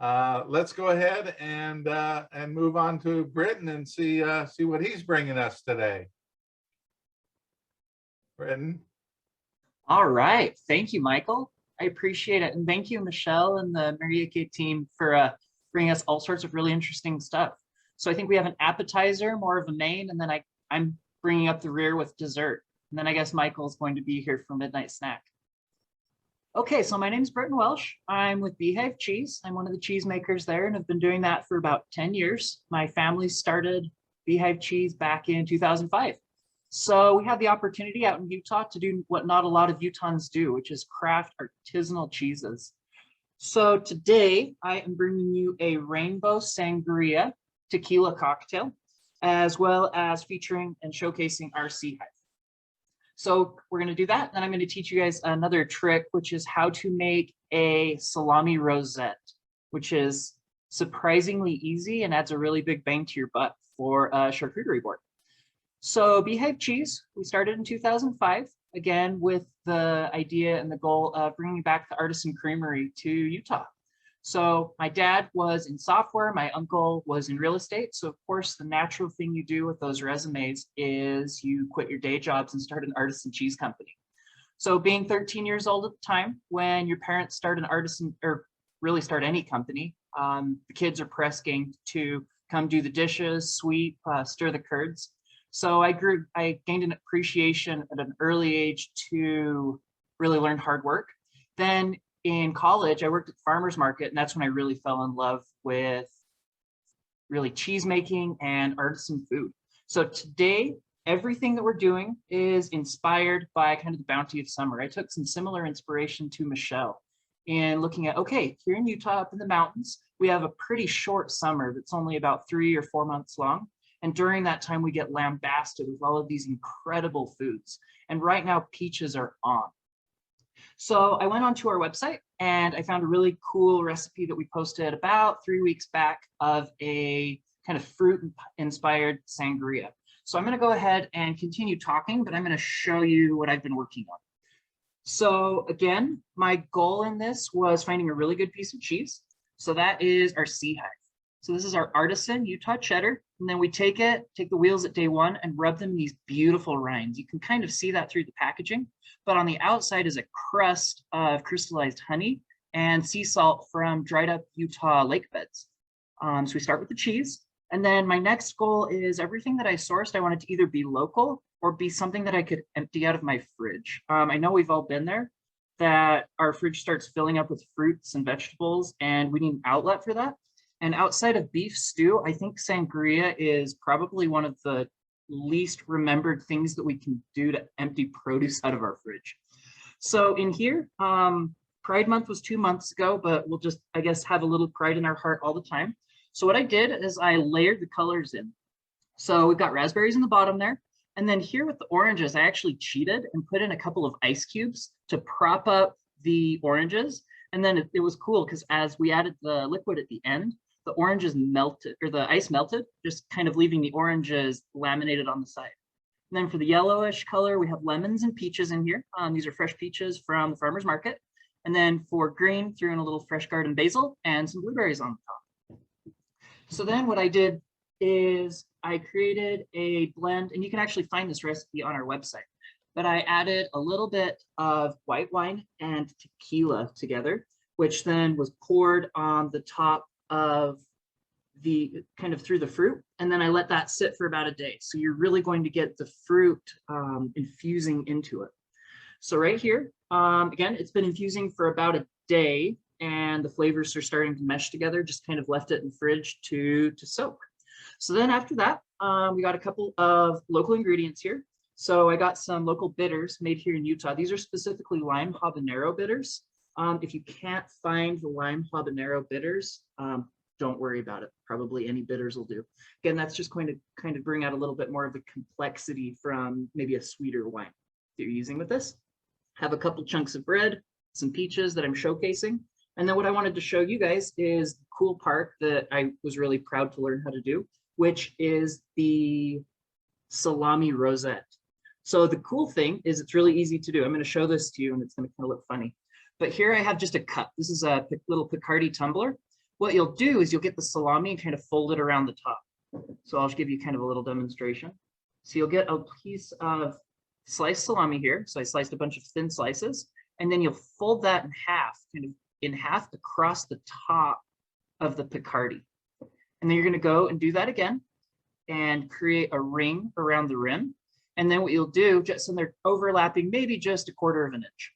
Let's go ahead and move on to Britton and see what he's bringing us today. Britton. All right. Thank you, Michael. I appreciate it. And thank you, Michele and the Marieke team for bringing us all sorts of really interesting stuff. So I think we have an appetizer, more of a main, and then I'm bringing up the rear with dessert. And then I guess Michael's going to be here for midnight snack. Okay, so my name is Britton Welsh. I'm with Beehive Cheese. I'm one of the cheesemakers there and have been doing that for about 10 years. My family started Beehive Cheese back in 2005. So we had the opportunity out in Utah to do what not a lot of Utahns do, which is craft artisanal cheeses. So today I am bringing you a rainbow sangria tequila cocktail, as well as featuring and showcasing our Beehive. So we're going to do that. Then I'm going to teach you guys another trick, which is how to make a salami rosette, which is surprisingly easy and adds a really big bang to your butt for a charcuterie board. So Beehive Cheese, we started in 2005, again, with the idea and the goal of bringing back the artisan creamery to Utah. So my dad was in software, my uncle was in real estate. So of course, the natural thing you do with those resumes is you quit your day jobs and start an artisan cheese company. So being 13 years old at the time, when your parents start an artisan, or really start any company, the kids are pressing to come do the dishes, sweep, stir the curds. So I gained an appreciation at an early age to really learn hard work. Then in college, I worked at the farmer's market, and that's when I really fell in love with really cheese making and artisan food. So today, everything that we're doing is inspired by kind of the bounty of summer. I took some similar inspiration to Michele in looking at, okay, here in Utah, up in the mountains, we have a pretty short summer that's only about 3 or 4 months long. And during that time, we get lambasted with all of these incredible foods. And right now, peaches are on. So I went onto our website and I found a really cool recipe that we posted about 3 weeks back of a kind of fruit-inspired sangria. So I'm going to go ahead and continue talking, but I'm going to show you what I've been working on. So again, my goal in this was finding a really good piece of cheese. So that is our Beehive. So this is our Artisan Utah cheddar. And then we take the wheels at day one and rub them in these beautiful rinds. You can kind of see that through the packaging, but on the outside is a crust of crystallized honey and sea salt from dried up Utah lake beds. So we start with the cheese. And then my next goal is everything that I sourced, I wanted to either be local or be something that I could empty out of my fridge. I know we've all been there, that our fridge starts filling up with fruits and vegetables and we need an outlet for that. And outside of beef stew, I think sangria is probably one of the least remembered things that we can do to empty produce out of our fridge. So in here, Pride Month was 2 months ago, but we'll just, I guess, have a little pride in our heart all the time. So what I did is I layered the colors in. So we've got raspberries in the bottom there. And then here with the oranges, I actually cheated and put in a couple of ice cubes to prop up the oranges. And then it was cool because as we added the liquid at the end, the oranges melted, or the ice melted, just kind of leaving the oranges laminated on the side. And then for the yellowish color, we have lemons and peaches in here. These are fresh peaches from the farmer's market. And then for green, threw in a little fresh garden basil and some blueberries on the top. So then what I did is I created a blend, and you can actually find this recipe on our website, but I added a little bit of white wine and tequila together, which then was poured on the top of the kind of through the fruit. And then I let that sit for about a day. So you're really going to get the fruit infusing into it. So right here, again, it's been infusing for about a day and the flavors are starting to mesh together, just kind of left it in the fridge to soak. So then after that, we got a couple of local ingredients here. So I got some local bitters made here in Utah. These are specifically lime habanero bitters. If you can't find the lime habanero bitters, don't worry about it. Probably any bitters will do. Again, that's just going to kind of bring out a little bit more of the complexity from maybe a sweeter wine that you're using with this. Have a couple chunks of bread, some peaches that I'm showcasing. And then what I wanted to show you guys is the cool part that I was really proud to learn how to do, which is the salami rosette. So the cool thing is it's really easy to do. I'm going to show this to you and it's going to kind of look funny. But here I have just a cup. This is a little Picardi tumbler. what you'll do is you'll get the salami and kind of fold it around the top. So I'll just give you kind of a little demonstration. So you'll get a piece of sliced salami here. So I sliced a bunch of thin slices, and then you'll fold that in half, kind of in half across the top of the picardi. And then you're going to go and do that again and create a ring around the rim. And then what you'll do, just so they're overlapping, maybe just 1/4 of an inch.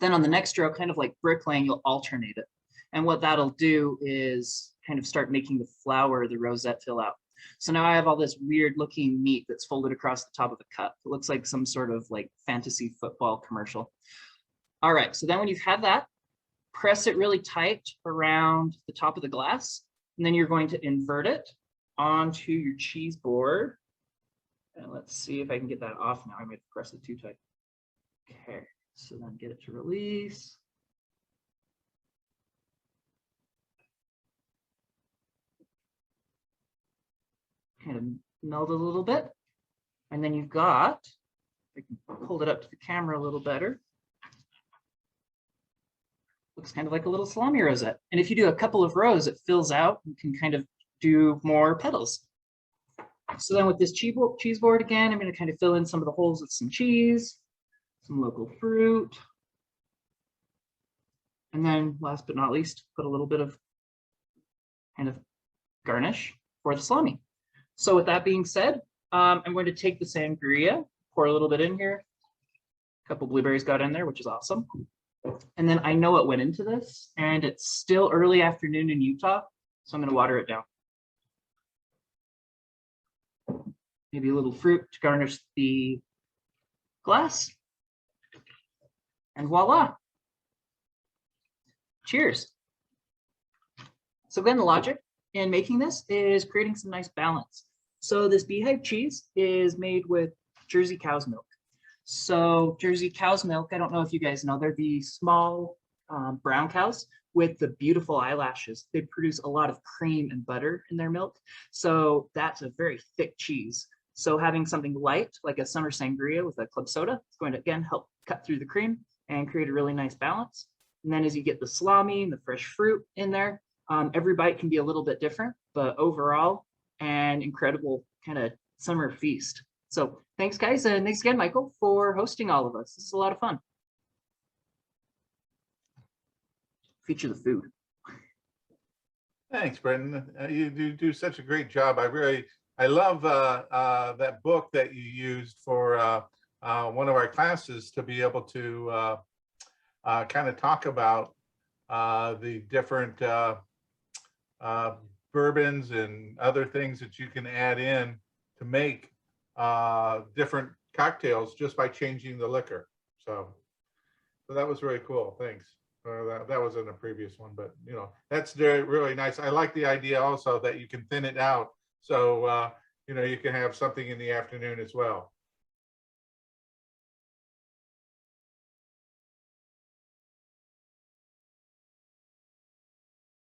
Then on the next row, kind of like bricklaying, you'll alternate it. And what that'll do is kind of start making the flower, the rosette fill out. So now I have all this weird looking meat that's folded across the top of the cup. It looks like some sort of like fantasy football commercial. All right, so then when you've had that, press it really tight around the top of the glass, and then you're going to invert it onto your cheese board. And let's see if I can get that off now. I might press it too tight. Okay, so then get it to release. Kind of melt a little bit. And then you've got, I can hold it up to the camera a little better. Looks kind of like a little salami rosette. And if you do a couple of rows, it fills out. You can kind of do more petals. So then with this cheese board again, I'm going to kind of fill in some of the holes with some cheese, some local fruit. And then last but not least, put a little bit of kind of garnish for the salami. So with that being said, I'm going to take the sangria, pour a little bit in here. A couple blueberries got in there, which is awesome. And then I know what went into this, and it's still early afternoon in Utah, so I'm going to water it down. Maybe a little fruit to garnish the glass. And voila. Cheers. So again, the logic in making this is creating some nice balance. So this Beehive cheese is made with Jersey cow's milk. So Jersey cow's milk, I don't know if you guys know, they're the small brown cows with the beautiful eyelashes. They produce a lot of cream and butter in their milk. So that's a very thick cheese. So having something light, like a summer sangria with a club soda, is going to, again, help cut through the cream and create a really nice balance. And then as you get the salami and the fresh fruit in there, every bite can be a little bit different, but overall, an incredible kind of summer feast. So thanks, guys. And thanks again, Michael, for hosting all of us. This is a lot of fun. Feature the food. Thanks, Britton. You do such a great job. I love that book that you used for one of our classes to be able to kind of talk about the different bourbons and other things that you can add in to make different cocktails just by changing the liquor. So that was really cool. Thanks. That was in a previous one, but you know, that's really nice. I like the idea also that you can thin it out, so you know, you can have something in the afternoon as well.